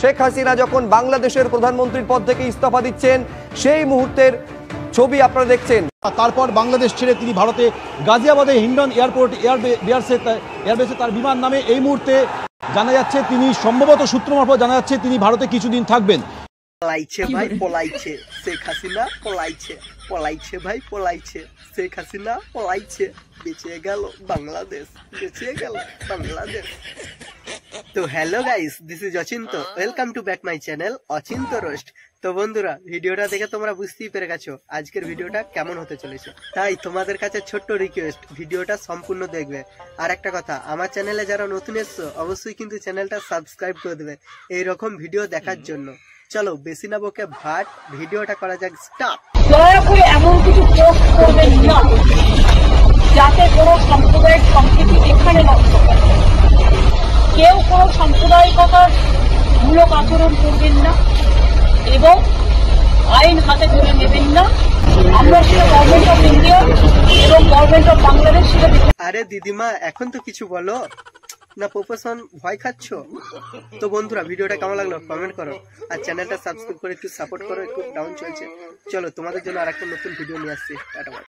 শেখ হাসিনা যখন বাংলাদেশের প্রধানমন্ত্রীর পদ থেকে ইস্তফা দিচ্ছেন সেই মুহূর্তের ছবি আপনারা দেখছেন। তারপর বাংলাদেশ ছেড়ে তিনি ভারতে গাজিয়াবাদে হিন্ডন এয়ারপোর্ট এয়ারবেসে তার বিমান নামে এই মুহূর্তে জানা যাচ্ছে তিনি সম্ভবত সূত্র মারফত জানা যাচ্ছে তিনি ভারতে কিছুদিন থাকবেন। পলাইছে ভাই পলাইছে, শেখ হাসিনা পলাইছে, পলাইছে ভাই পলাইছে, শেখ হাসিনা পলাইছে, বেঁচে গেল বাংলাদেশ, বেঁচে গেল বাংলাদেশ। তো hello guys, this is Achinta, welcome to back my channel Achinta roast. তো বন্ধুরা, ভিডিওটা দেখে তোমরা বুঝতেই পেরে গেছো আজকের ভিডিওটা কেমন হতে চলেছে। তাই তোমাদের কাছে ছোট্ট রিকোয়েস্ট, ভিডিওটা সম্পূর্ণ দেখবে। আর একটা কথা, আমার চ্যানেলে যারা নতুন এসছো অবশ্যই কিন্তু চ্যানেলটা সাবস্ক্রাইব করে দেবে এইরকম ভিডিও দেখার জন্য। চলো বেশি না বকে ভাট, ভিডিওটা করা যাক স্টার্ট। দয়া করে এমন কিছু পোস্ট করবেন না যাতে কোনো সাম্প্রদায়িক সম্প্রীতি এখানে নষ্ট হয়। কেউ কোনো সাম্প্রদায়িকতার মূলক আচরণ করবেন না এবং আইন হাতে তুলে নেবেন না। আমরা সেটা গভর্নমেন্ট অফ ইন্ডিয়া এবং গভর্নমেন্ট অফ বাংলাদেশ সেটা। আরে দিদিমা, এখন তো কিছু বলো না, প্রফেশন ভয় খাচ্ছ? তো বন্ধুরা, ভিডিওটা কেমন লাগলো কমেন্ট করো, আর চ্যানেলটা সাবস্ক্রাইব করে একটু সাপোর্ট করো, একটু ডাউন চলছে। চলো তোমাদের জন্য আরেকটা নতুন ভিডিও নিয়ে আসছি। টাটা।